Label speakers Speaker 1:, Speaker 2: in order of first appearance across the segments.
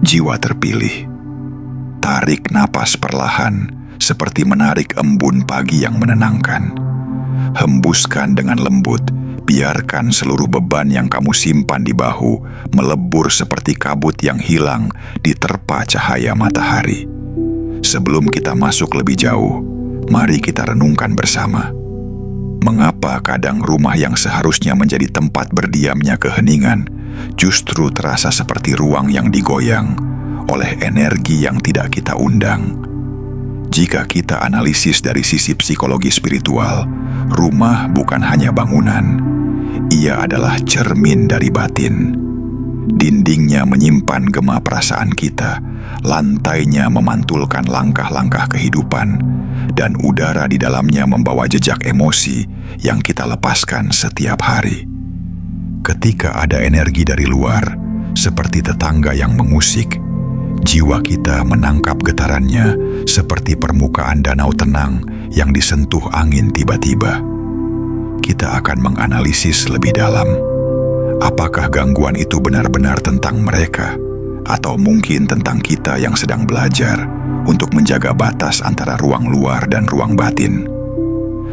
Speaker 1: Jiwa terpilih. Tarik napas perlahan, seperti menarik embun pagi yang menenangkan. Hembuskan dengan lembut, biarkan seluruh beban yang kamu simpan di bahu melebur seperti kabut yang hilang diterpa cahaya matahari. Sebelum kita masuk lebih jauh, mari kita renungkan bersama. Mengapa kadang rumah yang seharusnya menjadi tempat berdiamnya keheningan justru terasa seperti ruang yang digoyang oleh energi yang tidak kita undang? Jika kita analisis dari sisi psikologi spiritual, rumah bukan hanya bangunan. Ia adalah cermin dari batin. Dindingnya menyimpan gema perasaan kita, lantainya memantulkan langkah-langkah kehidupan, dan udara di dalamnya membawa jejak emosi yang kita lepaskan setiap hari. Ketika ada energi dari luar, seperti tetangga yang mengusik, jiwa kita menangkap getarannya seperti permukaan danau tenang yang disentuh angin tiba-tiba. Kita akan menganalisis lebih dalam. Apakah gangguan itu benar-benar tentang mereka? Atau mungkin tentang kita yang sedang belajar untuk menjaga batas antara ruang luar dan ruang batin?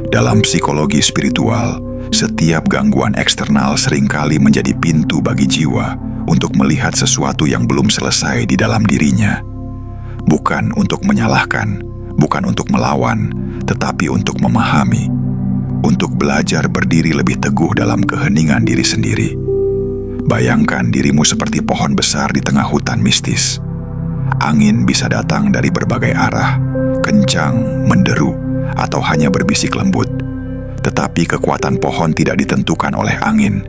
Speaker 1: Dalam psikologi spiritual, setiap gangguan eksternal seringkali menjadi pintu bagi jiwa untuk melihat sesuatu yang belum selesai di dalam dirinya. Bukan untuk menyalahkan, bukan untuk melawan, tetapi untuk memahami, untuk belajar berdiri lebih teguh dalam keheningan diri sendiri. Bayangkan dirimu seperti pohon besar di tengah hutan mistis. Angin bisa datang dari berbagai arah, kencang, menderu, atau hanya berbisik lembut. Tetapi kekuatan pohon tidak ditentukan oleh angin,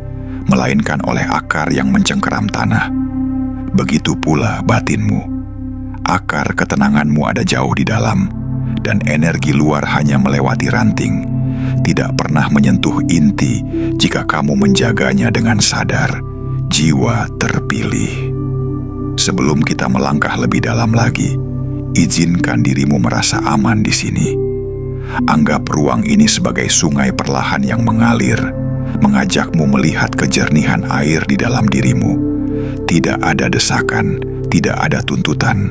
Speaker 1: melainkan oleh akar yang mencengkeram tanah. Begitu pula batinmu. Akar ketenanganmu ada jauh di dalam, dan energi luar hanya melewati ranting, tidak pernah menyentuh inti jika kamu menjaganya dengan sadar. Jiwa terpilih. Sebelum kita melangkah lebih dalam lagi, izinkan dirimu merasa aman di sini. Anggap ruang ini sebagai sungai perlahan yang mengalir, mengajakmu melihat kejernihan air di dalam dirimu. Tidak ada desakan, tidak ada tuntutan,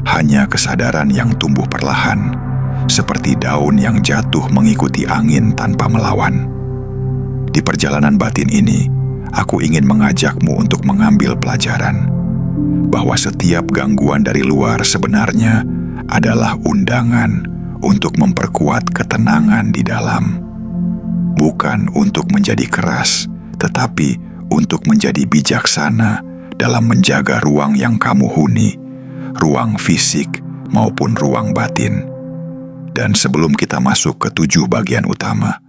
Speaker 1: hanya kesadaran yang tumbuh perlahan, seperti daun yang jatuh mengikuti angin tanpa melawan. Di perjalanan batin ini, aku ingin mengajakmu untuk mengambil pelajaran bahwa setiap gangguan dari luar sebenarnya adalah undangan untuk memperkuat ketenangan di dalam. Bukan untuk menjadi keras, tetapi untuk menjadi bijaksana dalam menjaga ruang yang kamu huni, ruang fisik maupun ruang batin. Dan sebelum kita masuk ke 7 bagian utama,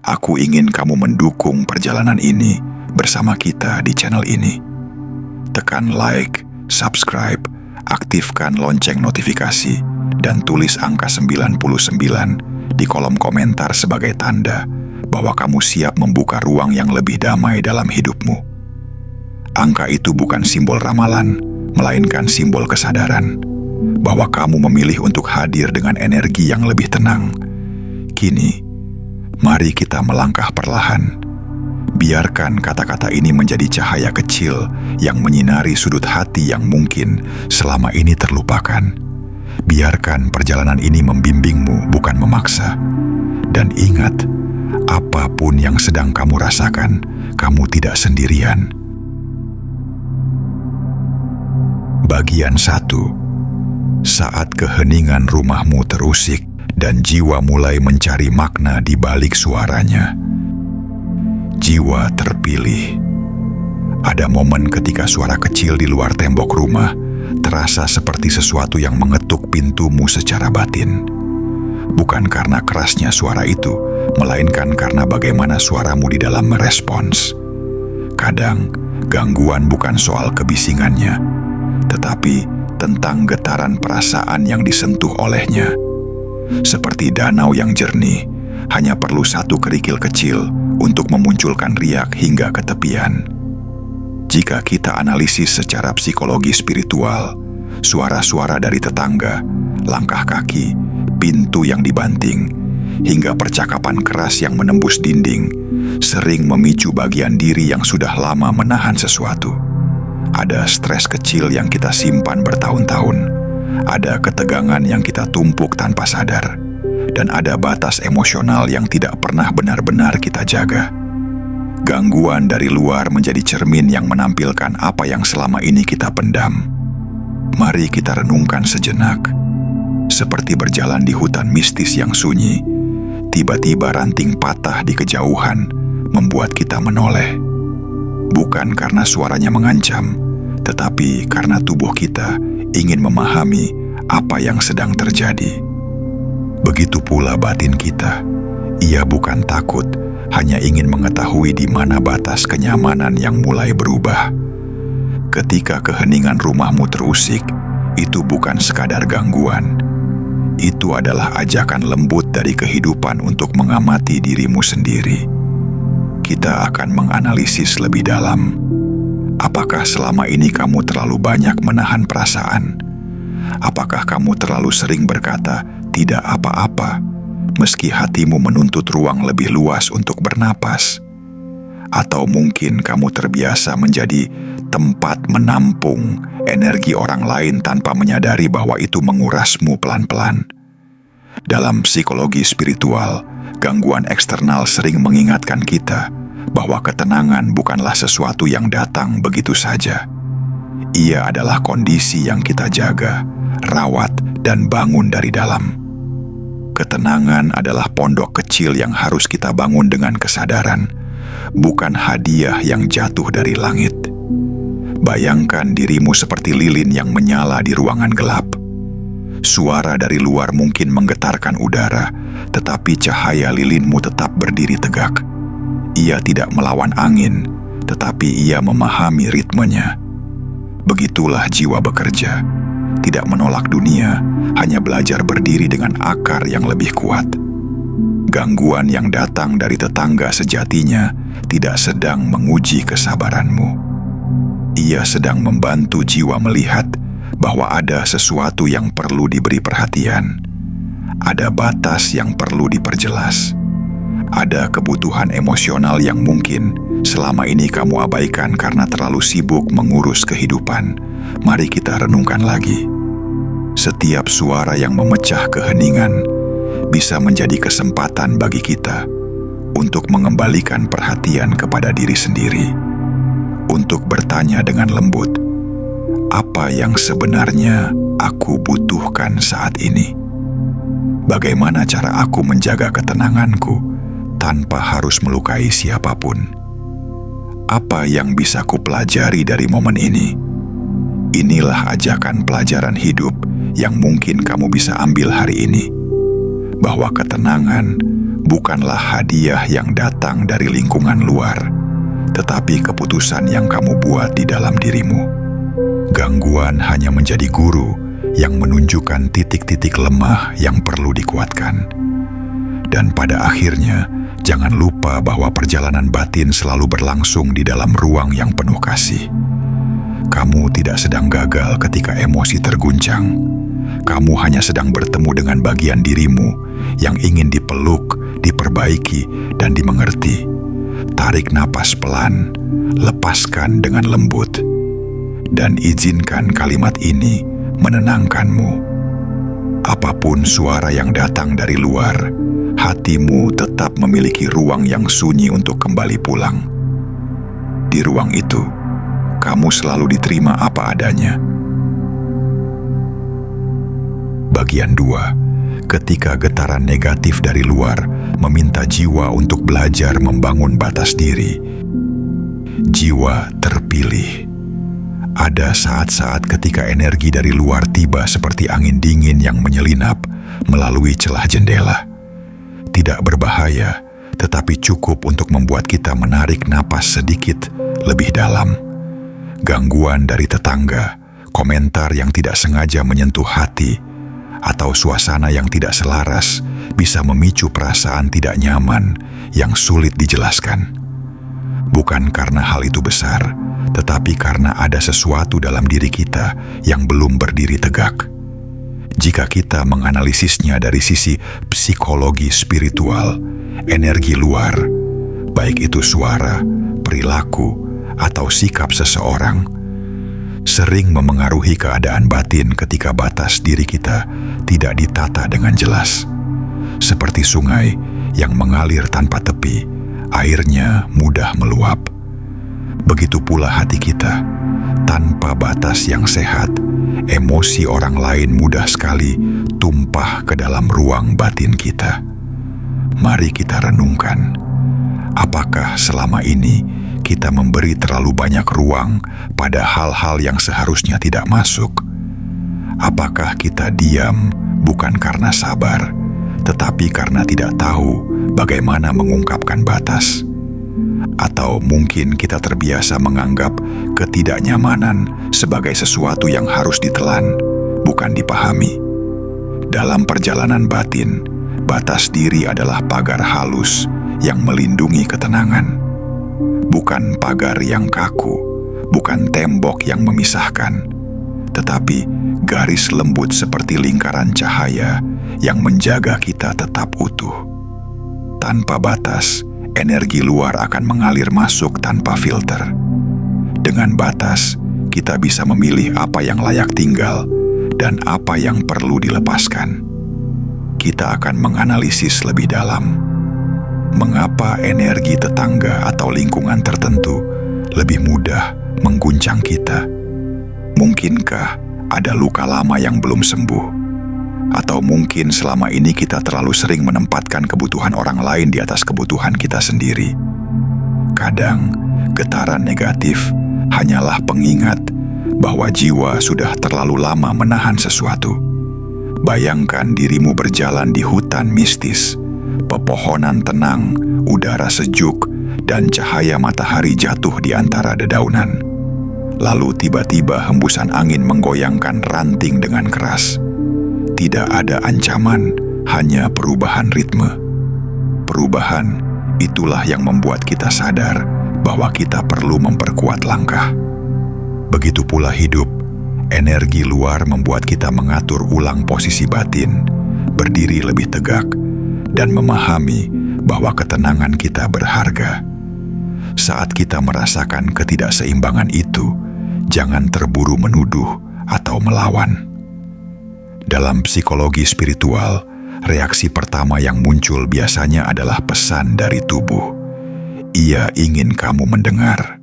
Speaker 1: aku ingin kamu mendukung perjalanan ini bersama kita di channel ini. Tekan like, subscribe, aktifkan lonceng notifikasi, dan tulis angka 99 di kolom komentar sebagai tanda bahwa kamu siap membuka ruang yang lebih damai dalam hidupmu. Angka itu bukan simbol ramalan, melainkan simbol kesadaran bahwa kamu memilih untuk hadir dengan energi yang lebih tenang. Kini, mari kita melangkah perlahan. Biarkan kata-kata ini menjadi cahaya kecil yang menyinari sudut hati yang mungkin selama ini terlupakan. Biarkan perjalanan ini membimbingmu, bukan memaksa. Dan ingat, apapun yang sedang kamu rasakan, kamu tidak sendirian. Bagian 1. Saat keheningan rumahmu terusik dan jiwa mulai mencari makna di balik suaranya. Jiwa terpilih. Ada momen ketika suara kecil di luar tembok rumah terasa seperti sesuatu yang mengetuk pintumu secara batin. Bukan karena kerasnya suara itu, melainkan karena bagaimana suaramu di dalam merespons. Kadang, gangguan bukan soal kebisingannya, tetapi tentang getaran perasaan yang disentuh olehnya. Seperti danau yang jernih, hanya perlu satu kerikil kecil untuk memunculkan riak hingga ke tepian. Jika kita analisis secara psikologi spiritual, suara-suara dari tetangga, langkah kaki, pintu yang dibanting, hingga percakapan keras yang menembus dinding, sering memicu bagian diri yang sudah lama menahan sesuatu. Ada stres kecil yang kita simpan bertahun-tahun. Ada ketegangan yang kita tumpuk tanpa sadar. Dan ada batas emosional yang tidak pernah benar-benar kita jaga. Gangguan dari luar menjadi cermin yang menampilkan apa yang selama ini kita pendam. Mari kita renungkan sejenak. Seperti berjalan di hutan mistis yang sunyi, tiba-tiba ranting patah di kejauhan membuat kita menoleh. Bukan karena suaranya mengancam, tetapi karena tubuh kita ingin memahami apa yang sedang terjadi. Begitu pula batin kita. Ia bukan takut, hanya ingin mengetahui di mana batas kenyamanan yang mulai berubah. Ketika keheningan rumahmu terusik, itu bukan sekadar gangguan. Itu adalah ajakan lembut dari kehidupan untuk mengamati dirimu sendiri. Kita akan menganalisis lebih dalam. Apakah selama ini kamu terlalu banyak menahan perasaan? Apakah kamu terlalu sering berkata, "Tidak apa-apa," meski hatimu menuntut ruang lebih luas untuk bernapas? Atau mungkin kamu terbiasa menjadi tempat menampung energi orang lain tanpa menyadari bahwa itu mengurasmu pelan-pelan? Dalam psikologi spiritual, gangguan eksternal sering mengingatkan kita bahwa ketenangan bukanlah sesuatu yang datang begitu saja. Ia adalah kondisi yang kita jaga, rawat, dan bangun dari dalam. Ketenangan adalah pondok kecil yang harus kita bangun dengan kesadaran, bukan hadiah yang jatuh dari langit. Bayangkan dirimu seperti lilin yang menyala di ruangan gelap. Suara dari luar mungkin menggetarkan udara, tetapi cahaya lilinmu tetap berdiri tegak. Ia tidak melawan angin, tetapi ia memahami ritmenya. Begitulah jiwa bekerja, tidak menolak dunia, hanya belajar berdiri dengan akar yang lebih kuat. Gangguan yang datang dari tetangga sejatinya tidak sedang menguji kesabaranmu. Ia sedang membantu jiwa melihat bahwa ada sesuatu yang perlu diberi perhatian. Ada batas yang perlu diperjelas. Ada kebutuhan emosional yang mungkin selama ini kamu abaikan karena terlalu sibuk mengurus kehidupan. Mari kita renungkan lagi. Setiap suara yang memecah keheningan bisa menjadi kesempatan bagi kita untuk mengembalikan perhatian kepada diri sendiri. Untuk bertanya dengan lembut, apa yang sebenarnya aku butuhkan saat ini? Bagaimana cara aku menjaga ketenanganku tanpa harus melukai siapapun? Apa yang bisa kupelajari dari momen ini? Inilah ajakan pelajaran hidup yang mungkin kamu bisa ambil hari ini. Bahwa ketenangan bukanlah hadiah yang datang dari lingkungan luar, tetapi keputusan yang kamu buat di dalam dirimu. Gangguan hanya menjadi guru yang menunjukkan titik-titik lemah yang perlu dikuatkan. Dan pada akhirnya, jangan lupa bahwa perjalanan batin selalu berlangsung di dalam ruang yang penuh kasih. Kamu tidak sedang gagal ketika emosi terguncang. Kamu hanya sedang bertemu dengan bagian dirimu yang ingin dipeluk, diperbaiki, dan dimengerti. Tarik napas pelan, lepaskan dengan lembut, dan izinkan kalimat ini menenangkanmu. Apapun suara yang datang dari luar, hatimu tetap memiliki ruang yang sunyi untuk kembali pulang. Di ruang itu, kamu selalu diterima apa adanya. Bagian 2. Ketika getaran negatif dari luar meminta jiwa untuk belajar membangun batas diri, jiwa terpilih. Ada saat-saat ketika energi dari luar tiba seperti angin dingin yang menyelinap melalui celah jendela. Tidak berbahaya, tetapi cukup untuk membuat kita menarik napas sedikit lebih dalam. Gangguan dari tetangga, komentar yang tidak sengaja menyentuh hati, atau suasana yang tidak selaras bisa memicu perasaan tidak nyaman yang sulit dijelaskan. Bukan karena hal itu besar, tetapi karena ada sesuatu dalam diri kita yang belum berdiri tegak. Jika kita menganalisisnya dari sisi psikologi spiritual, energi luar, baik itu suara, perilaku, atau sikap seseorang, sering memengaruhi keadaan batin ketika batas diri kita tidak ditata dengan jelas. Seperti sungai yang mengalir tanpa tepi, airnya mudah meluap. Begitu pula hati kita, tanpa batas yang sehat, emosi orang lain mudah sekali tumpah ke dalam ruang batin kita. Mari kita renungkan, apakah selama ini kita memberi terlalu banyak ruang pada hal-hal yang seharusnya tidak masuk? Apakah kita diam bukan karena sabar, tetapi karena tidak tahu bagaimana mengungkapkan batas? Atau mungkin kita terbiasa menganggap ketidaknyamanan sebagai sesuatu yang harus ditelan, bukan dipahami. Dalam perjalanan batin, batas diri adalah pagar halus yang melindungi ketenangan. Bukan pagar yang kaku, bukan tembok yang memisahkan, tetapi garis lembut seperti lingkaran cahaya yang menjaga kita tetap utuh. Tanpa batas, energi luar akan mengalir masuk tanpa filter. Dengan batas, kita bisa memilih apa yang layak tinggal dan apa yang perlu dilepaskan. Kita akan menganalisis lebih dalam. Mengapa energi tetangga atau lingkungan tertentu lebih mudah mengguncang kita? Mungkinkah ada luka lama yang belum sembuh? Atau mungkin selama ini kita terlalu sering menempatkan kebutuhan orang lain di atas kebutuhan kita sendiri? Kadang, getaran negatif hanyalah pengingat bahwa jiwa sudah terlalu lama menahan sesuatu. Bayangkan dirimu berjalan di hutan mistis. Pepohonan tenang, udara sejuk, dan cahaya matahari jatuh di antara dedaunan. Lalu tiba-tiba hembusan angin menggoyangkan ranting dengan keras. Tidak ada ancaman, hanya perubahan ritme. Perubahan itulah yang membuat kita sadar bahwa kita perlu memperkuat langkah. Begitu pula hidup, energi luar membuat kita mengatur ulang posisi batin, berdiri lebih tegak, dan memahami bahwa ketenangan kita berharga. Saat kita merasakan ketidakseimbangan itu, jangan terburu menuduh atau melawan. Dalam psikologi spiritual, reaksi pertama yang muncul biasanya adalah pesan dari tubuh. Ia ingin kamu mendengar.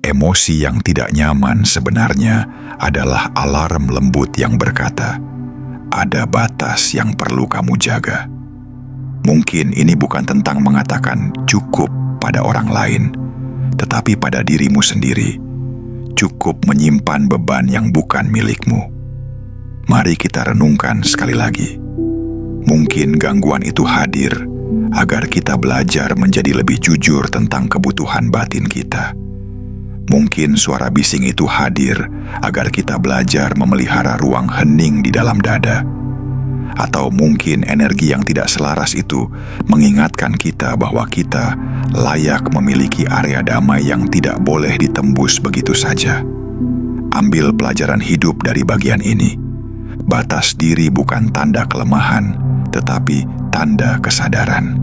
Speaker 1: Emosi yang tidak nyaman sebenarnya adalah alarm lembut yang berkata, ada batas yang perlu kamu jaga. Mungkin ini bukan tentang mengatakan cukup pada orang lain, tetapi pada dirimu sendiri. Cukup menyimpan beban yang bukan milikmu. Mari kita renungkan sekali lagi. Mungkin gangguan itu hadir agar kita belajar menjadi lebih jujur tentang kebutuhan batin kita. Mungkin suara bising itu hadir agar kita belajar memelihara ruang hening di dalam dada. Atau mungkin energi yang tidak selaras itu mengingatkan kita bahwa kita layak memiliki area damai yang tidak boleh ditembus begitu saja. Ambil pelajaran hidup dari bagian ini. Batas diri bukan tanda kelemahan, tetapi tanda kesadaran.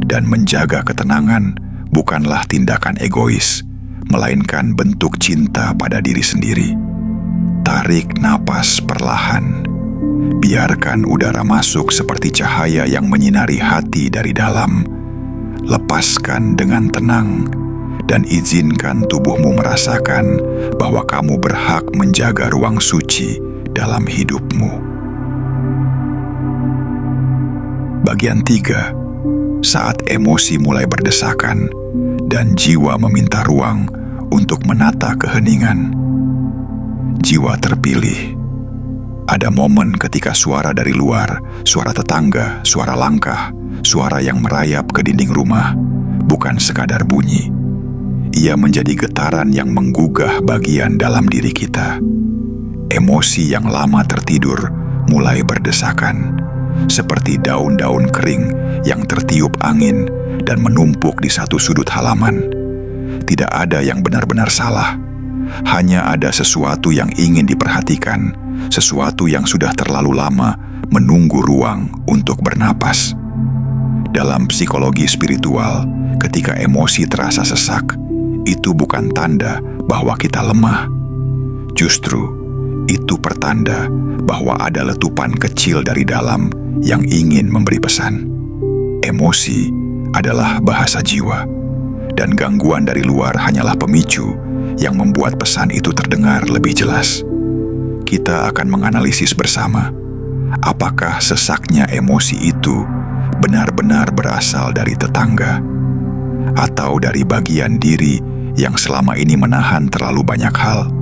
Speaker 1: Dan menjaga ketenangan bukanlah tindakan egois, melainkan bentuk cinta pada diri sendiri. Tarik napas perlahan. Biarkan udara masuk seperti cahaya yang menyinari hati dari dalam. Lepaskan dengan tenang dan izinkan tubuhmu merasakan bahwa kamu berhak menjaga ruang suci dalam hidupmu. Bagian 3. Saat emosi mulai berdesakan dan jiwa meminta ruang untuk menata keheningan. Jiwa terpilih. Ada momen ketika suara dari luar, suara tetangga, suara langkah, suara yang merayap ke dinding rumah, bukan sekadar bunyi. Ia menjadi getaran yang menggugah bagian dalam diri kita. Emosi yang lama tertidur mulai berdesakan, seperti daun-daun kering yang tertiup angin dan menumpuk di satu sudut halaman. Tidak ada yang benar-benar salah, hanya ada sesuatu yang ingin diperhatikan, sesuatu yang sudah terlalu lama menunggu ruang untuk bernapas. Dalam psikologi spiritual, ketika emosi terasa sesak, itu bukan tanda bahwa kita lemah. Justru itu pertanda bahwa ada letupan kecil dari dalam yang ingin memberi pesan. Emosi adalah bahasa jiwa, dan gangguan dari luar hanyalah pemicu yang membuat pesan itu terdengar lebih jelas. Kita akan menganalisis bersama, apakah sesaknya emosi itu benar-benar berasal dari tetangga, atau dari bagian diri yang selama ini menahan terlalu banyak hal.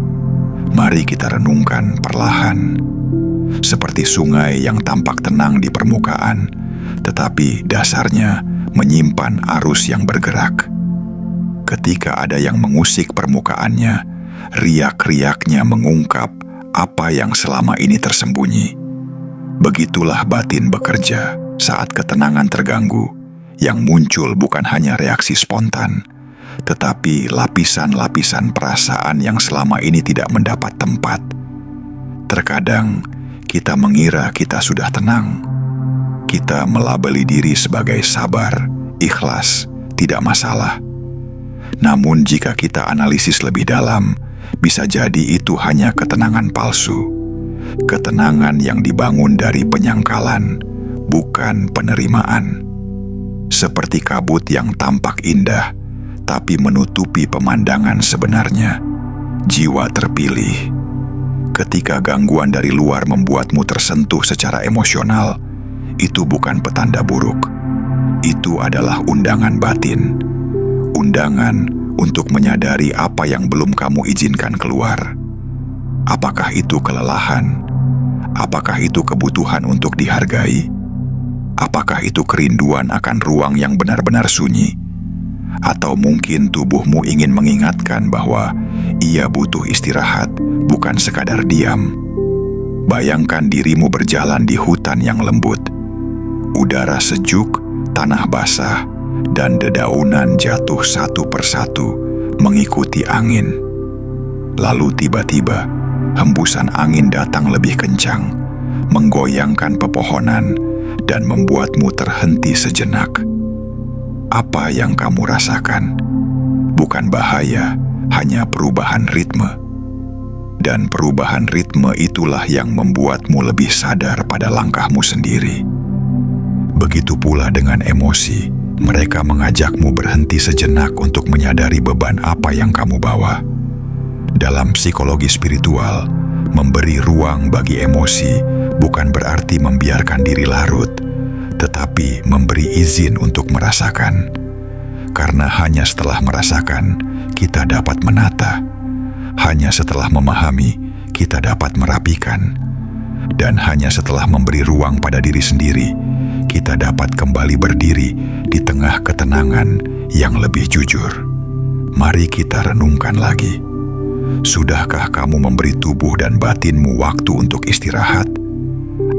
Speaker 1: Mari kita renungkan perlahan, seperti sungai yang tampak tenang di permukaan, tetapi dasarnya menyimpan arus yang bergerak. Ketika ada yang mengusik permukaannya, riak-riaknya mengungkap apa yang selama ini tersembunyi. Begitulah batin bekerja saat ketenangan terganggu, yang muncul bukan hanya reaksi spontan, tetapi lapisan-lapisan perasaan yang selama ini tidak mendapat tempat. Terkadang kita mengira kita sudah tenang. Kita melabeli diri sebagai sabar, ikhlas, tidak masalah. Namun jika kita analisis lebih dalam, bisa jadi itu hanya ketenangan palsu. Ketenangan yang dibangun dari penyangkalan, bukan penerimaan. Seperti kabut yang tampak indah, tapi menutupi pemandangan sebenarnya. Jiwa terpilih. Ketika gangguan dari luar membuatmu tersentuh secara emosional, itu bukan petanda buruk. Itu adalah undangan batin. Undangan untuk menyadari apa yang belum kamu izinkan keluar. Apakah itu kelelahan? Apakah itu kebutuhan untuk dihargai? Apakah itu kerinduan akan ruang yang benar-benar sunyi? Atau mungkin tubuhmu ingin mengingatkan bahwa ia butuh istirahat, bukan sekadar diam. Bayangkan dirimu berjalan di hutan yang lembut. Udara sejuk, tanah basah, dan dedaunan jatuh satu persatu mengikuti angin. Lalu tiba-tiba, hembusan angin datang lebih kencang, menggoyangkan pepohonan, dan membuatmu terhenti sejenak. Apa yang kamu rasakan? Bukan bahaya, hanya perubahan ritme. Dan perubahan ritme itulah yang membuatmu lebih sadar pada langkahmu sendiri. Begitu pula dengan emosi. Mereka mengajakmu berhenti sejenak untuk menyadari beban apa yang kamu bawa. Dalam psikologi spiritual, memberi ruang bagi emosi bukan berarti membiarkan diri larut, tetapi memberi izin untuk merasakan. Karena hanya setelah merasakan, kita dapat menata. Hanya setelah memahami, kita dapat merapikan. Dan hanya setelah memberi ruang pada diri sendiri, kita dapat kembali berdiri di tengah ketenangan yang lebih jujur. Mari kita renungkan lagi. Sudahkah kamu memberi tubuh dan batinmu waktu untuk istirahat?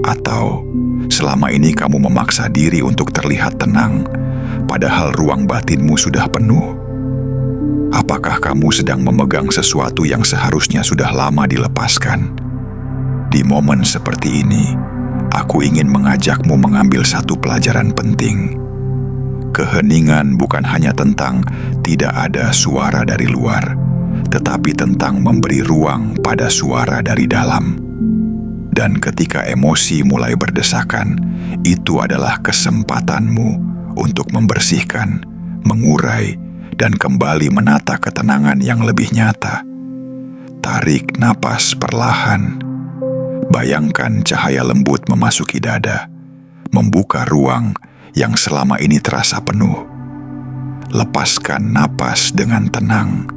Speaker 1: Atau selama ini kamu memaksa diri untuk terlihat tenang, padahal ruang batinmu sudah penuh? Apakah kamu sedang memegang sesuatu yang seharusnya sudah lama dilepaskan? Di momen seperti ini, aku ingin mengajakmu mengambil satu pelajaran penting. Keheningan bukan hanya tentang tidak ada suara dari luar, tetapi tentang memberi ruang pada suara dari dalam. Dan ketika emosi mulai berdesakan, itu adalah kesempatanmu untuk membersihkan, mengurai, dan kembali menata ketenangan yang lebih nyata. Tarik napas perlahan. Bayangkan cahaya lembut memasuki dada, membuka ruang yang selama ini terasa penuh. Lepaskan napas dengan tenang,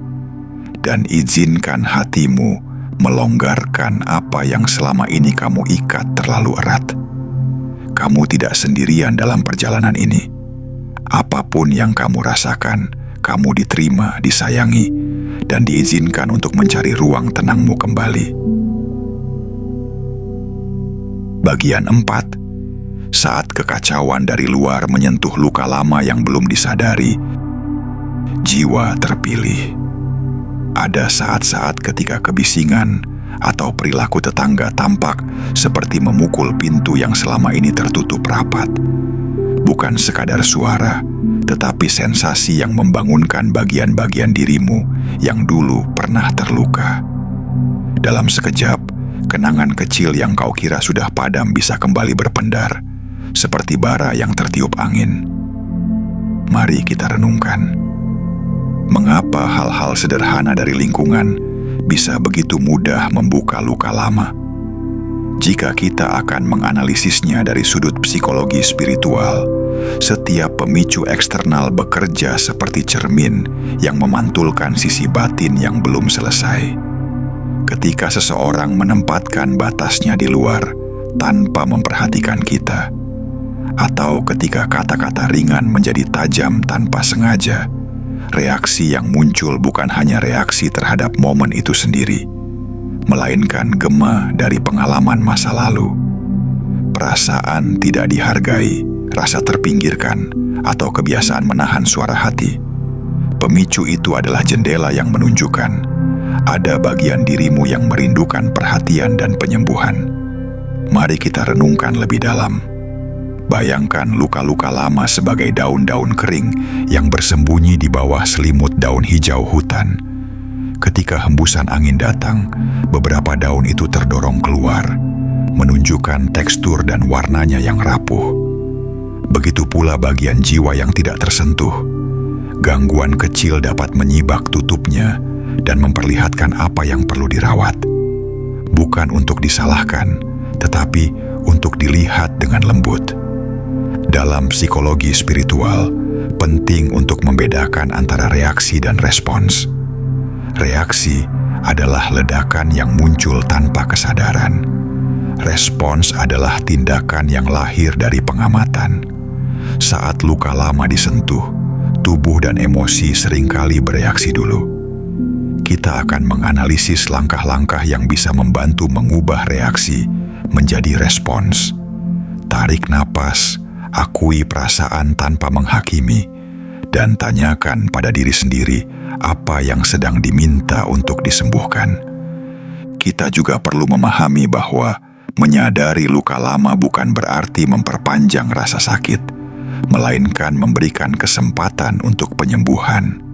Speaker 1: dan izinkan hatimu melonggarkan apa yang selama ini kamu ikat terlalu erat. Kamu tidak sendirian dalam perjalanan ini. Apapun yang kamu rasakan, kamu diterima, disayangi, dan diizinkan untuk mencari ruang tenangmu kembali. Bagian 4. Saat kekacauan dari luar menyentuh luka lama yang belum disadari, jiwa terpilih. Ada saat-saat ketika kebisingan atau perilaku tetangga tampak seperti memukul pintu yang selama ini tertutup rapat. Bukan sekadar suara, tetapi sensasi yang membangunkan bagian-bagian dirimu yang dulu pernah terluka. Dalam sekejap, kenangan kecil yang kau kira sudah padam bisa kembali berpendar, seperti bara yang tertiup angin. Mari kita renungkan. Mengapa hal-hal sederhana dari lingkungan bisa begitu mudah membuka luka lama? Jika kita akan menganalisisnya dari sudut psikologi spiritual, setiap pemicu eksternal bekerja seperti cermin yang memantulkan sisi batin yang belum selesai. Ketika seseorang menempatkan batasnya di luar tanpa memperhatikan kita, atau ketika kata-kata ringan menjadi tajam tanpa sengaja, reaksi yang muncul bukan hanya reaksi terhadap momen itu sendiri, melainkan gema dari pengalaman masa lalu. Perasaan tidak dihargai, rasa terpinggirkan, atau kebiasaan menahan suara hati. Pemicu itu adalah jendela yang menunjukkan ada bagian dirimu yang merindukan perhatian dan penyembuhan. Mari kita renungkan lebih dalam. Bayangkan luka-luka lama sebagai daun-daun kering yang bersembunyi di bawah selimut daun hijau hutan. Ketika hembusan angin datang, beberapa daun itu terdorong keluar, menunjukkan tekstur dan warnanya yang rapuh. Begitu pula bagian jiwa yang tidak tersentuh. Gangguan kecil dapat menyibak tutupnya dan memperlihatkan apa yang perlu dirawat. Bukan untuk disalahkan, tetapi untuk dilihat dengan lembut. Dalam psikologi spiritual, penting untuk membedakan antara reaksi dan respons. Reaksi adalah ledakan yang muncul tanpa kesadaran. Respons adalah tindakan yang lahir dari pengamatan. Saat luka lama disentuh, tubuh dan emosi seringkali bereaksi dulu. Kita akan menganalisis langkah-langkah yang bisa membantu mengubah reaksi menjadi respons. Tarik napas, akui perasaan tanpa menghakimi, dan tanyakan pada diri sendiri apa yang sedang diminta untuk disembuhkan. Kita juga perlu memahami bahwa menyadari luka lama bukan berarti memperpanjang rasa sakit, melainkan memberikan kesempatan untuk penyembuhan.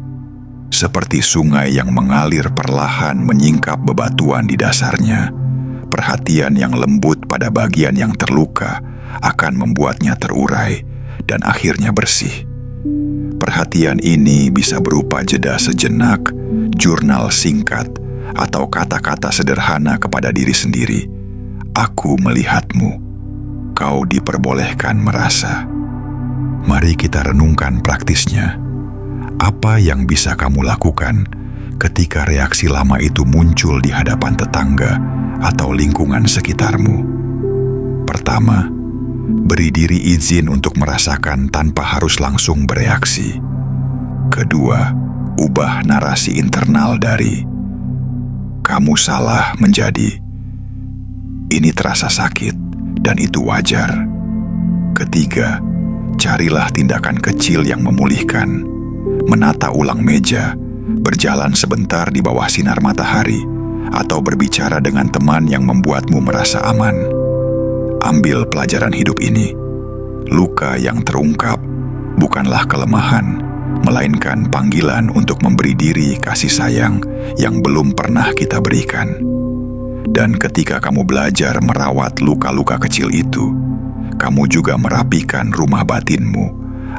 Speaker 1: Seperti sungai yang mengalir perlahan menyingkap bebatuan di dasarnya, perhatian yang lembut pada bagian yang terluka akan membuatnya terurai dan akhirnya bersih. Perhatian ini bisa berupa jeda sejenak, jurnal singkat, atau kata-kata sederhana kepada diri sendiri. Aku melihatmu. Kau diperbolehkan merasa. Mari kita renungkan praktisnya. Apa yang bisa kamu lakukan ketika reaksi lama itu muncul di hadapan tetangga atau lingkungan sekitarmu? Pertama, beri diri izin untuk merasakan tanpa harus langsung bereaksi. Kedua, ubah narasi internal dari "kamu salah" menjadi "ini terasa sakit dan itu wajar". Ketiga, carilah tindakan kecil yang memulihkan. Menata ulang meja, berjalan sebentar di bawah sinar matahari, atau berbicara dengan teman yang membuatmu merasa aman. Ambil pelajaran hidup ini. Luka yang terungkap bukanlah kelemahan, melainkan panggilan untuk memberi diri kasih sayang yang belum pernah kita berikan. Dan ketika kamu belajar merawat luka-luka kecil itu, kamu juga merapikan rumah batinmu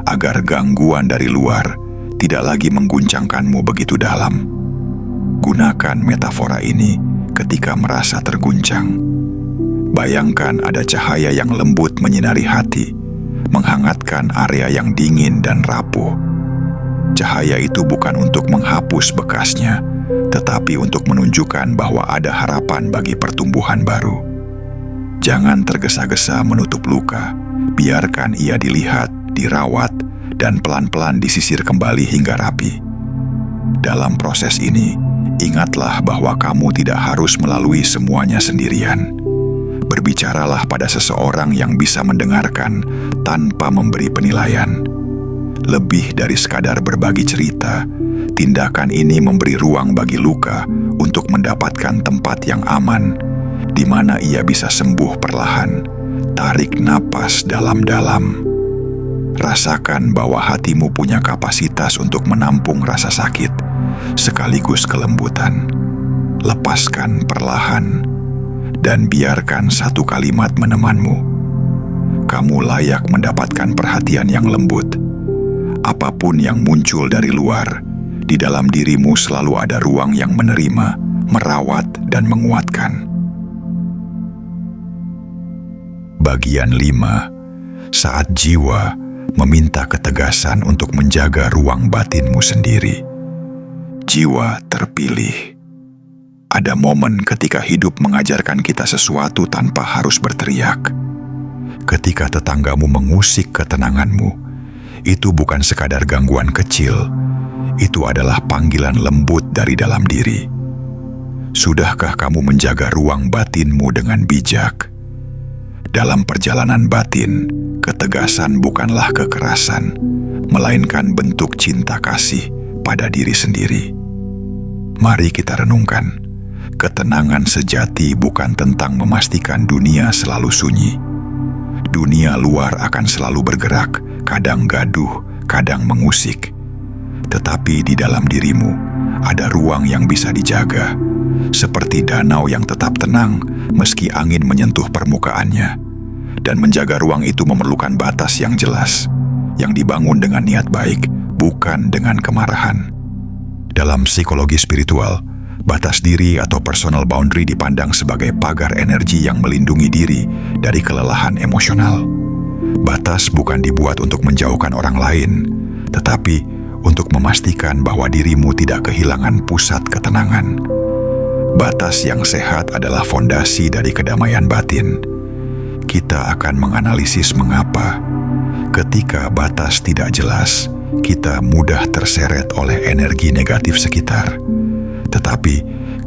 Speaker 1: agar gangguan dari luar tidak lagi mengguncangkanmu begitu dalam. Gunakan metafora ini ketika merasa terguncang. Bayangkan ada cahaya yang lembut menyinari hati, menghangatkan area yang dingin dan rapuh. Cahaya itu bukan untuk menghapus bekasnya, tetapi untuk menunjukkan bahwa ada harapan bagi pertumbuhan baru. Jangan tergesa-gesa menutup luka, biarkan ia dilihat, dirawat, dan pelan-pelan disisir kembali hingga rapi. Dalam proses ini, ingatlah bahwa kamu tidak harus melalui semuanya sendirian. Berbicaralah pada seseorang yang bisa mendengarkan tanpa memberi penilaian. Lebih dari sekadar berbagi cerita, tindakan ini memberi ruang bagi luka untuk mendapatkan tempat yang aman, di mana ia bisa sembuh perlahan. Tarik napas dalam-dalam. Rasakan bahwa hatimu punya kapasitas untuk menampung rasa sakit, sekaligus kelembutan. lepaskan perlahan, dan biarkan satu kalimat menemanmu. Kamu layak mendapatkan perhatian yang lembut. Apapun yang muncul dari luar, di dalam dirimu selalu ada ruang yang menerima, merawat, dan menguatkan. Bagian 5. Saat jiwa meminta ketegasan untuk menjaga ruang batinmu sendiri. Jiwa terpilih. Ada momen ketika hidup mengajarkan kita sesuatu tanpa harus berteriak. Ketika tetanggamu mengusik ketenanganmu, itu bukan sekadar gangguan kecil, itu adalah panggilan lembut dari dalam diri. Sudahkah kamu menjaga ruang batinmu dengan bijak? Dalam perjalanan batin, ketegasan bukanlah kekerasan, melainkan bentuk cinta kasih pada diri sendiri. Mari kita renungkan. Ketenangan sejati bukan tentang memastikan dunia selalu sunyi. Dunia luar akan selalu bergerak, kadang gaduh, kadang mengusik. Tetapi di dalam dirimu ada ruang yang bisa dijaga, seperti danau yang tetap tenang meski angin menyentuh permukaannya. Dan menjaga ruang itu memerlukan batas yang jelas, yang dibangun dengan niat baik, bukan dengan kemarahan. Dalam psikologi spiritual, batas diri atau personal boundary dipandang sebagai pagar energi yang melindungi diri dari kelelahan emosional. Batas bukan dibuat untuk menjauhkan orang lain, tetapi untuk memastikan bahwa dirimu tidak kehilangan pusat ketenangan. Batas yang sehat adalah fondasi dari kedamaian batin. Kita akan menganalisis mengapa, ketika batas tidak jelas, kita mudah terseret oleh energi negatif sekitar. Tetapi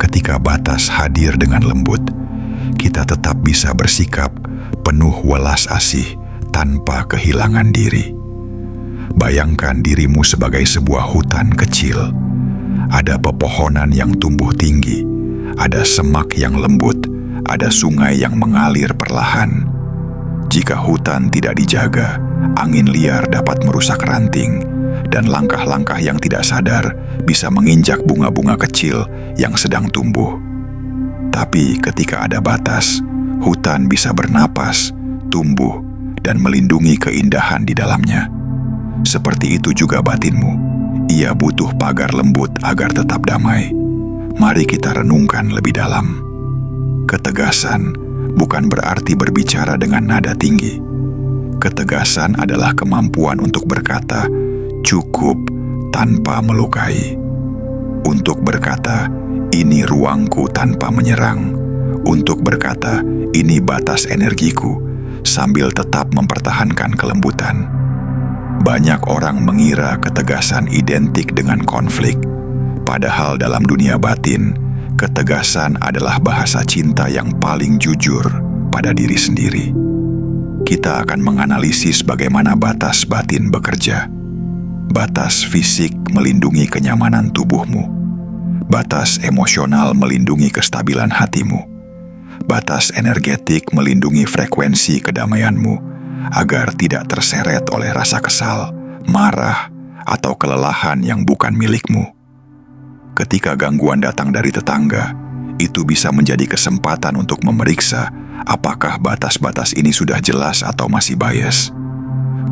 Speaker 1: ketika batas hadir dengan lembut, kita tetap bisa bersikap penuh welas asih tanpa kehilangan diri. Bayangkan dirimu sebagai sebuah hutan kecil. Ada pepohonan yang tumbuh tinggi, ada semak yang lembut, ada sungai yang mengalir perlahan. Jika hutan tidak dijaga, angin liar dapat merusak ranting, dan langkah-langkah yang tidak sadar bisa menginjak bunga-bunga kecil yang sedang tumbuh. Tapi ketika ada batas, hutan bisa bernapas, tumbuh, dan melindungi keindahan di dalamnya. Seperti itu juga batinmu. Ia butuh pagar lembut agar tetap damai. Mari kita renungkan lebih dalam. Ketegasan bukan berarti berbicara dengan nada tinggi. Ketegasan adalah kemampuan untuk berkata, cukup, tanpa melukai. Untuk berkata, ini ruangku tanpa menyerang. Untuk berkata, ini batas energiku, sambil tetap mempertahankan kelembutan. Banyak orang mengira ketegasan identik dengan konflik. Padahal dalam dunia batin, ketegasan adalah bahasa cinta yang paling jujur pada diri sendiri. Kita akan menganalisis bagaimana batas batin bekerja. Batas fisik melindungi kenyamanan tubuhmu. Batas emosional melindungi kestabilan hatimu. Batas energetik melindungi frekuensi kedamaianmu agar tidak terseret oleh rasa kesal, marah, atau kelelahan yang bukan milikmu. Ketika gangguan datang dari tetangga, itu bisa menjadi kesempatan untuk memeriksa apakah batas-batas ini sudah jelas atau masih bias.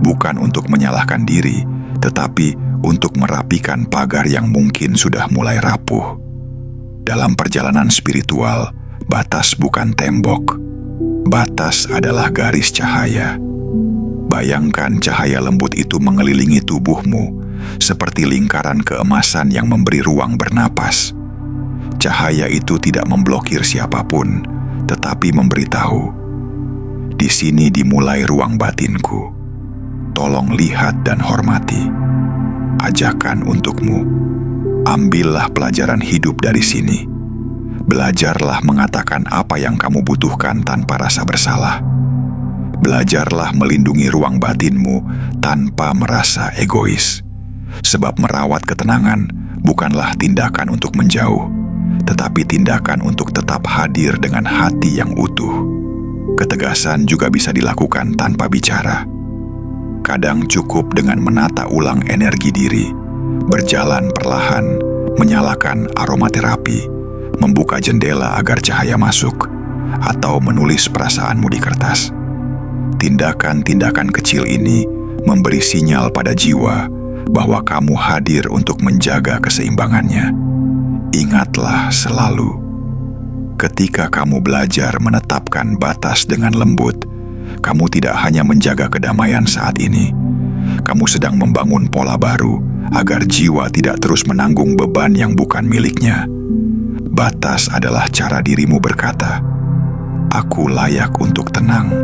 Speaker 1: Bukan untuk menyalahkan diri, tetapi untuk merapikan pagar yang mungkin sudah mulai rapuh. Dalam perjalanan spiritual, batas bukan tembok. Batas adalah garis cahaya. Bayangkan cahaya lembut itu mengelilingi tubuhmu, seperti lingkaran keemasan yang memberi ruang bernapas. Cahaya itu tidak memblokir siapapun, tetapi memberitahu, di sini dimulai ruang batinku. Tolong lihat dan hormati. Ajakan untukmu, ambillah pelajaran hidup dari sini. Belajarlah mengatakan apa yang kamu butuhkan tanpa rasa bersalah. Belajarlah melindungi ruang batinmu tanpa merasa egois. Sebab merawat ketenangan bukanlah tindakan untuk menjauh, tetapi tindakan untuk tetap hadir dengan hati yang utuh. Ketegasan juga bisa dilakukan tanpa bicara. Kadang cukup dengan menata ulang energi diri, berjalan perlahan, menyalakan aromaterapi, membuka jendela agar cahaya masuk, atau menulis perasaanmu di kertas. Tindakan-tindakan kecil ini memberi sinyal pada jiwa bahwa kamu hadir untuk menjaga keseimbangannya. Ingatlah selalu, ketika kamu belajar menetapkan batas dengan lembut, kamu tidak hanya menjaga kedamaian saat ini, kamu sedang membangun pola baru agar jiwa tidak terus menanggung beban yang bukan miliknya. Batas adalah cara dirimu berkata, "Aku layak untuk tenang,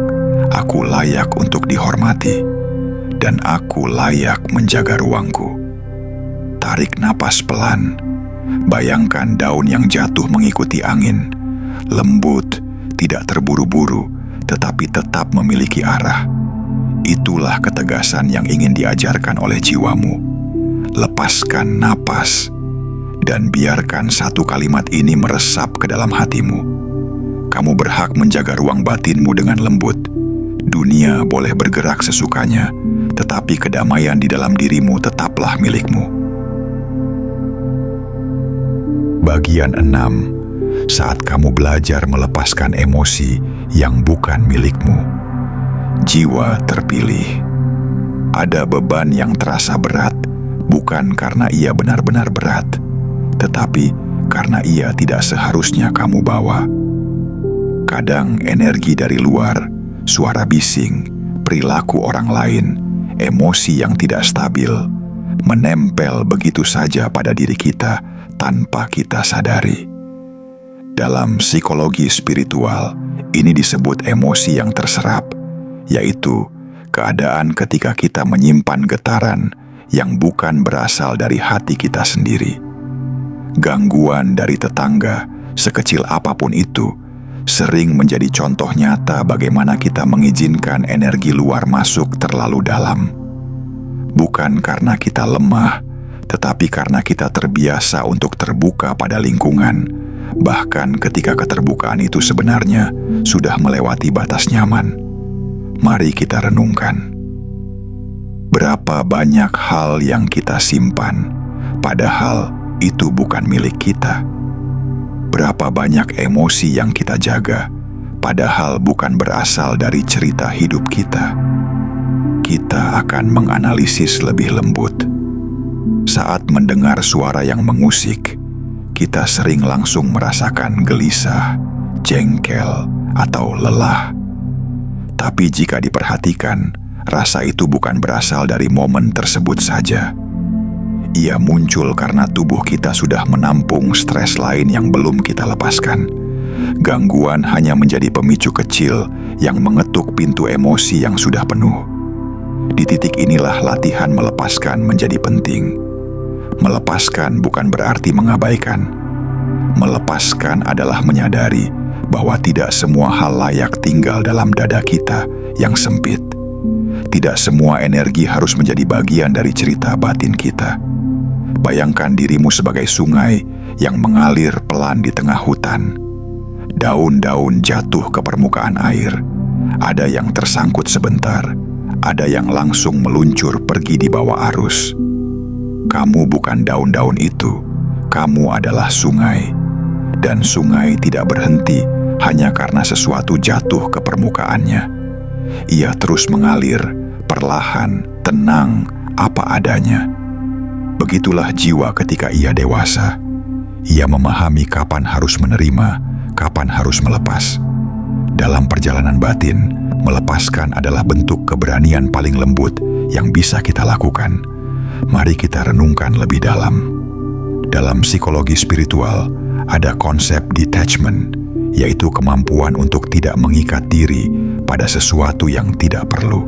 Speaker 1: aku layak untuk dihormati, dan aku layak menjaga ruangku." Tarik napas pelan. Bayangkan daun yang jatuh mengikuti angin, lembut, tidak terburu-buru, tetapi tetap memiliki arah. Itulah ketegasan yang ingin diajarkan oleh jiwamu. Lepaskan napas, dan biarkan satu kalimat ini meresap ke dalam hatimu. Kamu berhak menjaga ruang batinmu dengan lembut. Dunia boleh bergerak sesukanya, tetapi kedamaian di dalam dirimu tetaplah milikmu. Bagian 6. Saat kamu belajar melepaskan emosi yang bukan milikmu. Jiwa terpilih. Ada beban yang terasa berat, bukan karena ia benar-benar berat, tetapi karena ia tidak seharusnya kamu bawa. Kadang energi dari luar, suara bising, perilaku orang lain, emosi yang tidak stabil, menempel begitu saja pada diri kita tanpa kita sadari. Dalam psikologi spiritual, ini disebut emosi yang terserap, yaitu keadaan ketika kita menyimpan getaran yang bukan berasal dari hati kita sendiri. Gangguan dari tetangga, sekecil apapun itu, sering menjadi contoh nyata bagaimana kita mengizinkan energi luar masuk terlalu dalam. Bukan karena kita lemah, tetapi karena kita terbiasa untuk terbuka pada lingkungan, bahkan ketika keterbukaan itu sebenarnya sudah melewati batas nyaman. Mari kita renungkan. Berapa banyak hal yang kita simpan, padahal itu bukan milik kita. Berapa banyak emosi yang kita jaga, padahal bukan berasal dari cerita hidup kita. Kita akan menganalisis lebih lembut. Saat mendengar suara yang mengusik, kita sering langsung merasakan gelisah, jengkel, atau lelah. Tapi jika diperhatikan, rasa itu bukan berasal dari momen tersebut saja. Ia muncul karena tubuh kita sudah menampung stres lain yang belum kita lepaskan. Gangguan hanya menjadi pemicu kecil yang mengetuk pintu emosi yang sudah penuh. Di titik inilah latihan melepaskan menjadi penting. Melepaskan bukan berarti mengabaikan. Melepaskan adalah menyadari bahwa tidak semua hal layak tinggal dalam dada kita yang sempit. Tidak semua energi harus menjadi bagian dari cerita batin kita. Bayangkan dirimu sebagai sungai yang mengalir pelan di tengah hutan. Daun-daun jatuh ke permukaan air. Ada yang tersangkut sebentar, ada yang langsung meluncur pergi di bawah arus. Kamu bukan daun-daun itu, kamu adalah sungai. Dan sungai tidak berhenti hanya karena sesuatu jatuh ke permukaannya. Ia terus mengalir, perlahan, tenang, apa adanya. Begitulah jiwa ketika ia dewasa. Ia memahami kapan harus menerima, kapan harus melepas. Dalam perjalanan batin, melepaskan adalah bentuk keberanian paling lembut yang bisa kita lakukan. Mari kita renungkan lebih dalam. Dalam psikologi spiritual, ada konsep detachment, yaitu kemampuan untuk tidak mengikat diri pada sesuatu yang tidak perlu.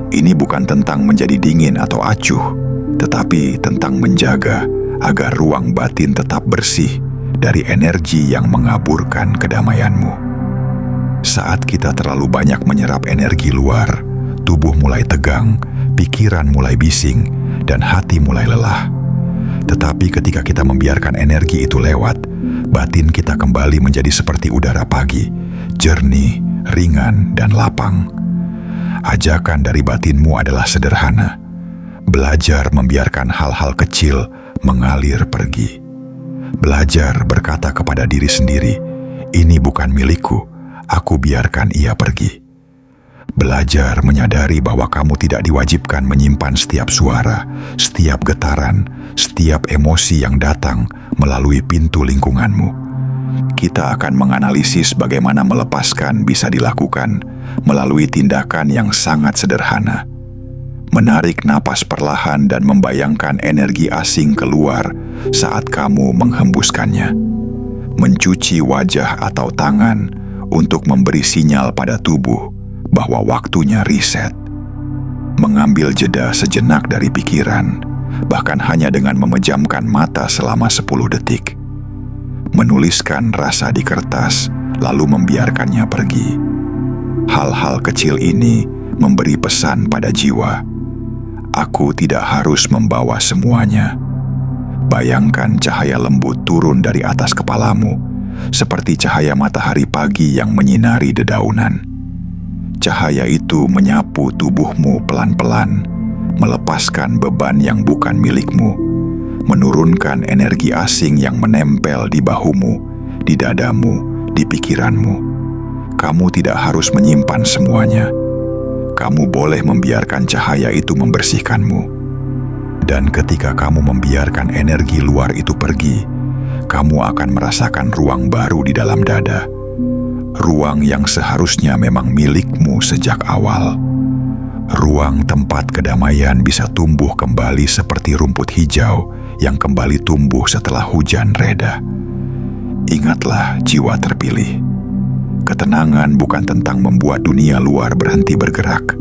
Speaker 1: Ini bukan tentang menjadi dingin atau acuh, tetapi tentang menjaga agar ruang batin tetap bersih dari energi yang mengaburkan kedamaianmu. Saat kita terlalu banyak menyerap energi luar, tubuh mulai tegang, pikiran mulai bising, dan hati mulai lelah. Tetapi ketika kita membiarkan energi itu lewat, batin kita kembali menjadi seperti udara pagi, jernih, ringan, dan lapang. Ajakan dari batinmu adalah sederhana. Belajar membiarkan hal-hal kecil mengalir pergi. Belajar berkata kepada diri sendiri, "Ini bukan milikku, aku biarkan ia pergi." Belajar menyadari bahwa kamu tidak diwajibkan menyimpan setiap suara, setiap getaran, setiap emosi yang datang melalui pintu lingkunganmu. Kita akan menganalisis bagaimana melepaskan bisa dilakukan melalui tindakan yang sangat sederhana. Menarik napas perlahan dan membayangkan energi asing keluar saat kamu menghembuskannya. Mencuci wajah atau tangan untuk memberi sinyal pada tubuh bahwa waktunya reset. Mengambil jeda sejenak dari pikiran, bahkan hanya dengan memejamkan mata selama 10 detik. Menuliskan rasa di kertas, lalu membiarkannya pergi. Hal-hal kecil ini memberi pesan pada jiwa. Aku tidak harus membawa semuanya. Bayangkan cahaya lembut turun dari atas kepalamu, seperti cahaya matahari pagi yang menyinari dedaunan. Cahaya itu menyapu tubuhmu pelan-pelan, melepaskan beban yang bukan milikmu, menurunkan energi asing yang menempel di bahumu, di dadamu, di pikiranmu. Kamu tidak harus menyimpan semuanya. Kamu boleh membiarkan cahaya itu membersihkanmu. Dan ketika kamu membiarkan energi luar itu pergi, kamu akan merasakan ruang baru di dalam dada. Ruang yang seharusnya memang milikmu sejak awal. Ruang tempat kedamaian bisa tumbuh kembali seperti rumput hijau yang kembali tumbuh setelah hujan reda. Ingatlah jiwa terpilih. Ketenangan bukan tentang membuat dunia luar berhenti bergerak.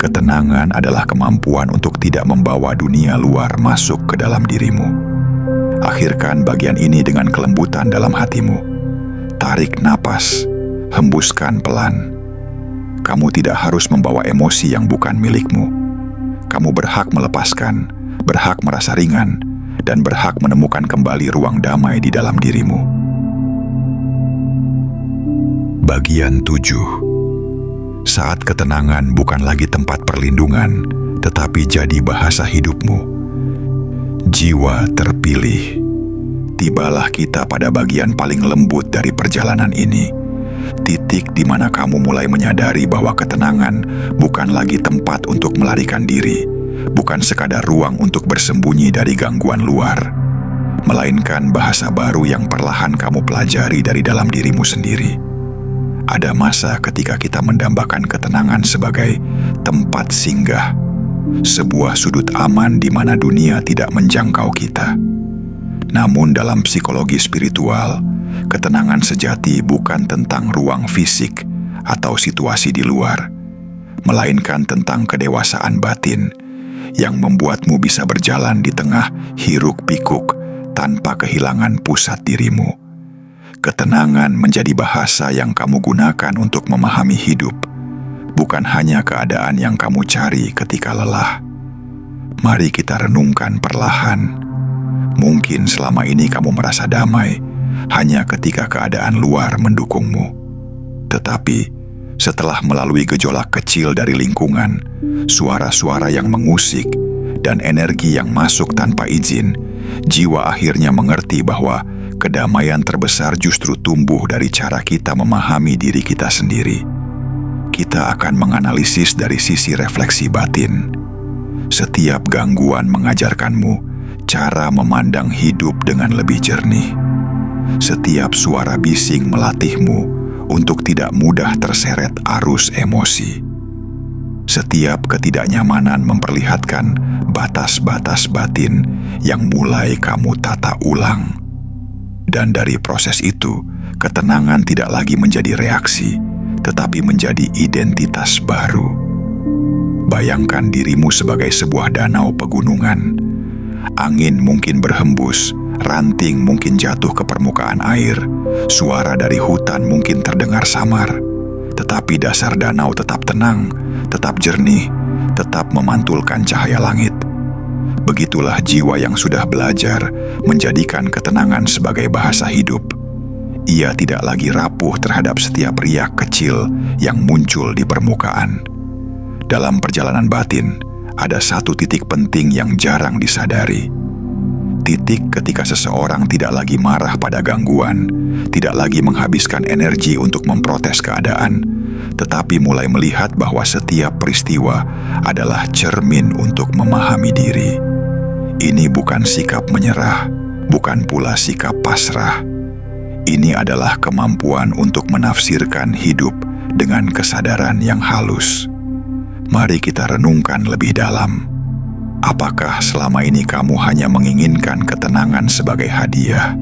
Speaker 1: Ketenangan adalah kemampuan untuk tidak membawa dunia luar masuk ke dalam dirimu. Akhirkan bagian ini dengan kelembutan dalam hatimu. Tarik napas, hembuskan pelan. Kamu tidak harus membawa emosi yang bukan milikmu. Kamu berhak melepaskan, berhak merasa ringan, dan berhak menemukan kembali ruang damai di dalam dirimu. Bagian 7. Saat ketenangan bukan lagi tempat perlindungan, tetapi jadi bahasa hidupmu. Jiwa terpilih. Tibalah kita pada bagian paling lembut dari perjalanan ini. Titik di mana kamu mulai menyadari bahwa ketenangan bukan lagi tempat untuk melarikan diri, bukan sekadar ruang untuk bersembunyi dari gangguan luar, melainkan bahasa baru yang perlahan kamu pelajari dari dalam dirimu sendiri. Ada masa ketika kita mendambakan ketenangan sebagai tempat singgah, sebuah sudut aman di mana dunia tidak menjangkau kita. Namun dalam psikologi spiritual, ketenangan sejati bukan tentang ruang fisik atau situasi di luar, melainkan tentang kedewasaan batin yang membuatmu bisa berjalan di tengah hiruk-pikuk tanpa kehilangan pusat dirimu. Ketenangan menjadi bahasa yang kamu gunakan untuk memahami hidup, bukan hanya keadaan yang kamu cari ketika lelah. Mari kita renungkan perlahan. Mungkin selama ini kamu merasa damai hanya ketika keadaan luar mendukungmu. Tetapi setelah melalui gejolak kecil dari lingkungan, suara-suara yang mengusik, dan energi yang masuk tanpa izin, jiwa akhirnya mengerti bahwa kedamaian terbesar justru tumbuh dari cara kita memahami diri kita sendiri. Kita akan menganalisis dari sisi refleksi batin. Setiap gangguan mengajarkanmu cara memandang hidup dengan lebih jernih. Setiap suara bising melatihmu untuk tidak mudah terseret arus emosi. Setiap ketidaknyamanan memperlihatkan batas-batas batin yang mulai kamu tata ulang. Dan dari proses itu, ketenangan tidak lagi menjadi reaksi, tetapi menjadi identitas baru. Bayangkan dirimu sebagai sebuah danau pegunungan. Angin mungkin berhembus, ranting mungkin jatuh ke permukaan air, suara dari hutan mungkin terdengar samar. Tetapi dasar danau tetap tenang, tetap jernih, tetap memantulkan cahaya langit. Begitulah jiwa yang sudah belajar menjadikan ketenangan sebagai bahasa hidup. Ia tidak lagi rapuh terhadap setiap riak kecil yang muncul di permukaan. Dalam perjalanan batin, ada satu titik penting yang jarang disadari. Titik ketika seseorang tidak lagi marah pada gangguan, tidak lagi menghabiskan energi untuk memprotes keadaan, tetapi mulai melihat bahwa setiap peristiwa adalah cermin untuk memahami diri. Ini bukan sikap menyerah, bukan pula sikap pasrah. Ini adalah kemampuan untuk menafsirkan hidup dengan kesadaran yang halus. Mari kita renungkan lebih dalam. Apakah selama ini kamu hanya menginginkan ketenangan sebagai hadiah?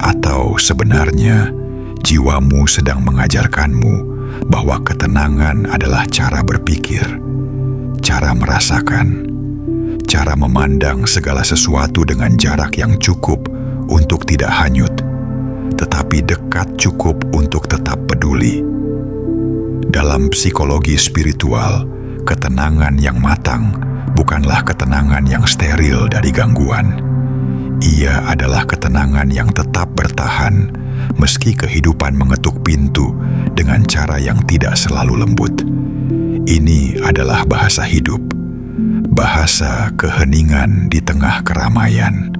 Speaker 1: Atau sebenarnya jiwamu sedang mengajarkanmu bahwa ketenangan adalah cara berpikir, cara merasakan, cara memandang segala sesuatu dengan jarak yang cukup untuk tidak hanyut, tetapi dekat cukup untuk tetap peduli. Dalam psikologi spiritual, ketenangan yang matang bukanlah ketenangan yang steril dari gangguan. Ia adalah ketenangan yang tetap bertahan meski kehidupan mengetuk pintu dengan cara yang tidak selalu lembut. Ini adalah bahasa hidup, bahasa keheningan di tengah keramaian,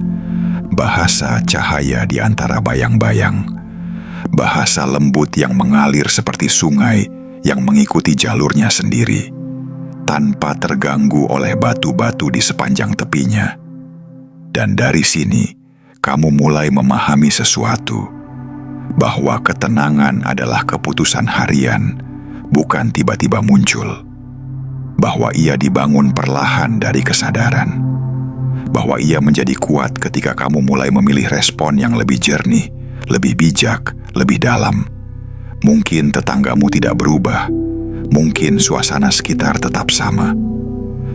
Speaker 1: bahasa cahaya di antara bayang-bayang, bahasa lembut yang mengalir seperti sungai yang mengikuti jalurnya sendiri, tanpa terganggu oleh batu-batu di sepanjang tepinya. Dan dari sini, kamu mulai memahami sesuatu, bahwa ketenangan adalah keputusan harian, bukan tiba-tiba muncul. Bahwa ia dibangun perlahan dari kesadaran. Bahwa ia menjadi kuat ketika kamu mulai memilih respon yang lebih jernih, lebih bijak, lebih dalam. Mungkin tetanggamu tidak berubah, mungkin suasana sekitar tetap sama,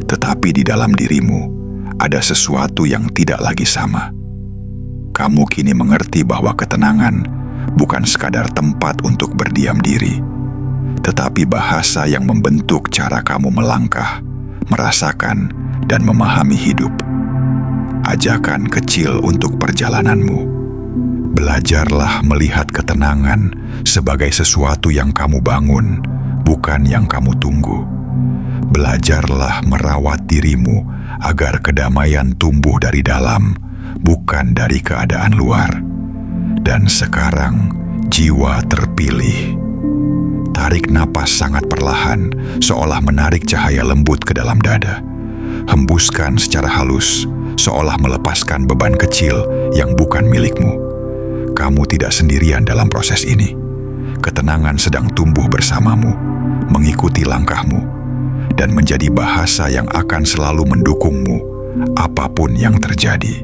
Speaker 1: tetapi di dalam dirimu ada sesuatu yang tidak lagi sama. Kamu kini mengerti bahwa ketenangan bukan sekadar tempat untuk berdiam diri, tetapi bahasa yang membentuk cara kamu melangkah, merasakan, dan memahami hidup. Ajakan kecil untuk perjalananmu. Belajarlah melihat ketenangan sebagai sesuatu yang kamu bangun, bukan yang kamu tunggu. Belajarlah merawat dirimu agar kedamaian tumbuh dari dalam, bukan dari keadaan luar. Dan sekarang, jiwa terpilih. Tarik napas sangat perlahan, seolah menarik cahaya lembut ke dalam dada. Hembuskan secara halus, seolah melepaskan beban kecil yang bukan milikmu. Kamu tidak sendirian dalam proses ini. Ketenangan sedang tumbuh bersamamu, mengikuti langkahmu, dan menjadi bahasa yang akan selalu mendukungmu, apapun yang terjadi.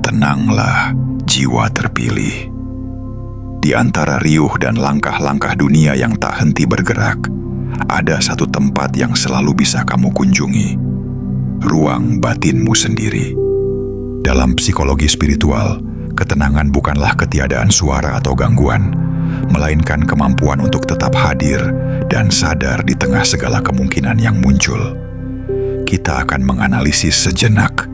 Speaker 1: Tenanglah, jiwa terpilih. Di antara riuh dan langkah-langkah dunia yang tak henti bergerak, ada satu tempat yang selalu bisa kamu kunjungi, ruang batinmu sendiri. Dalam psikologi spiritual, ketenangan bukanlah ketiadaan suara atau gangguan, melainkan kemampuan untuk tetap hadir dan sadar di tengah segala kemungkinan yang muncul. Kita akan menganalisis sejenak.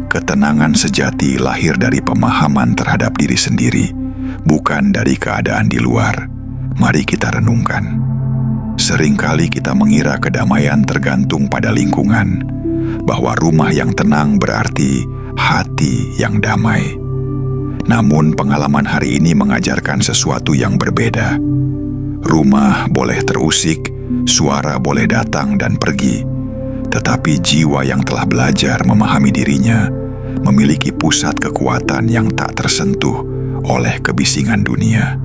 Speaker 1: Ketenangan sejati lahir dari pemahaman terhadap diri sendiri, bukan dari keadaan di luar. Mari kita renungkan. Seringkali kita mengira kedamaian tergantung pada lingkungan, bahwa rumah yang tenang berarti hati yang damai. Namun pengalaman hari ini mengajarkan sesuatu yang berbeda. Rumah boleh terusik, suara boleh datang dan pergi, tetapi jiwa yang telah belajar memahami dirinya memiliki pusat kekuatan yang tak tersentuh oleh kebisingan dunia.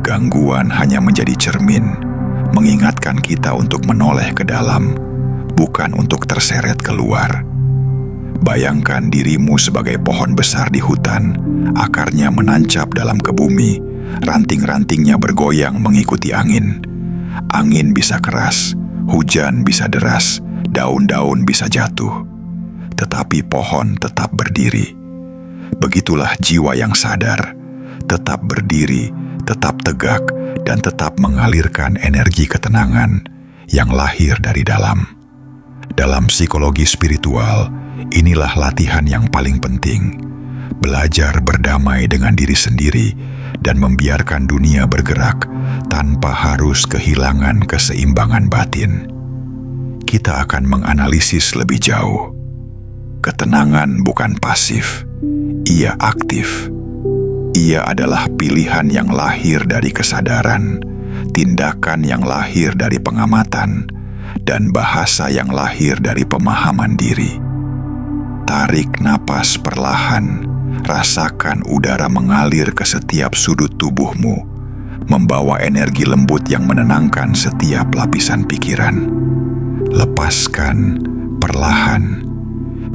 Speaker 1: Gangguan hanya menjadi cermin, mengingatkan kita untuk menoleh ke dalam, bukan untuk terseret keluar. Bayangkan dirimu sebagai pohon besar di hutan, akarnya menancap dalam ke bumi, ranting-rantingnya bergoyang mengikuti angin. Angin bisa keras, hujan bisa deras, daun-daun bisa jatuh. Tetapi pohon tetap berdiri. Begitulah jiwa yang sadar, tetap berdiri, tetap tegak, dan tetap mengalirkan energi ketenangan yang lahir dari dalam. Dalam psikologi spiritual, inilah latihan yang paling penting. Belajar berdamai dengan diri sendiri dan membiarkan dunia bergerak tanpa harus kehilangan keseimbangan batin. kita akan menganalisis lebih jauh. Ketenangan bukan pasif, ia aktif. Ia adalah pilihan yang lahir dari kesadaran, tindakan yang lahir dari pengamatan, dan bahasa yang lahir dari pemahaman diri. Tarik napas perlahan, rasakan udara mengalir ke setiap sudut tubuhmu, membawa energi lembut yang menenangkan setiap lapisan pikiran. Lepaskan perlahan.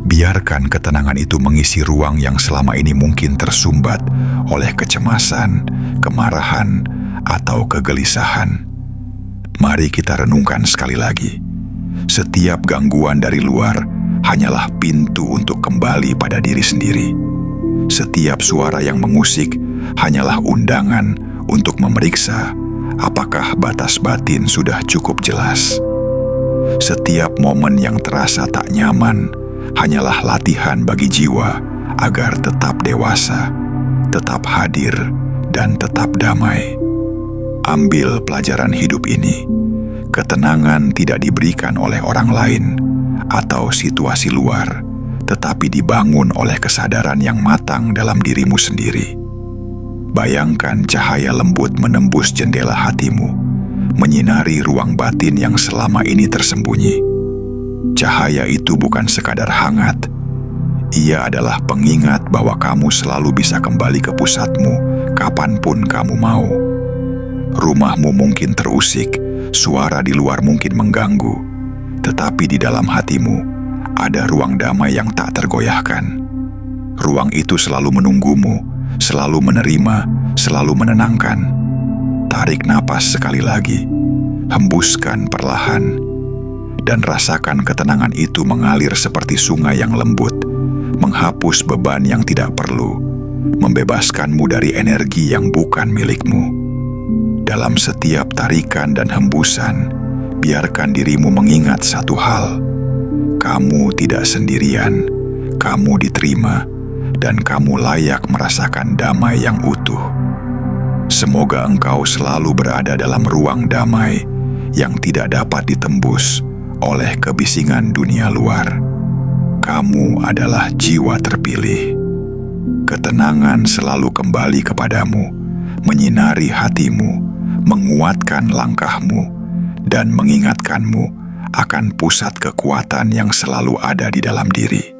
Speaker 1: Biarkan ketenangan itu mengisi ruang yang selama ini mungkin tersumbat oleh kecemasan, kemarahan, atau kegelisahan. Mari kita renungkan sekali lagi. Setiap gangguan dari luar hanyalah pintu untuk kembali pada diri sendiri. Setiap suara yang mengusik hanyalah undangan untuk memeriksa apakah batas batin sudah cukup jelas. Setiap momen yang terasa tak nyaman hanyalah latihan bagi jiwa agar tetap dewasa, tetap hadir, dan tetap damai. Ambil pelajaran hidup ini. Ketenangan tidak diberikan oleh orang lain atau situasi luar, tetapi dibangun oleh kesadaran yang matang dalam dirimu sendiri. Bayangkan cahaya lembut menembus jendela hatimu, menyinari ruang batin yang selama ini tersembunyi. Cahaya itu bukan sekadar hangat. Ia adalah pengingat bahwa kamu selalu bisa kembali ke pusatmu kapanpun kamu mau. Rumahmu mungkin terusik, suara di luar mungkin mengganggu, tetapi di dalam hatimu ada ruang damai yang tak tergoyahkan. Ruang itu selalu menunggumu, selalu menerima, selalu menenangkan. Tarik napas sekali lagi, hembuskan perlahan, dan rasakan ketenangan itu mengalir seperti sungai yang lembut, menghapus beban yang tidak perlu, membebaskanmu dari energi yang bukan milikmu. Dalam setiap tarikan dan hembusan, biarkan dirimu mengingat satu hal: kamu tidak sendirian, kamu diterima, dan kamu layak merasakan damai yang utuh. Semoga engkau selalu berada dalam ruang damai yang tidak dapat ditembus oleh kebisingan dunia luar. Kamu adalah jiwa terpilih. Ketenangan selalu kembali kepadamu, menyinari hatimu, menguatkan langkahmu, dan mengingatkanmu akan pusat kekuatan yang selalu ada di dalam diri.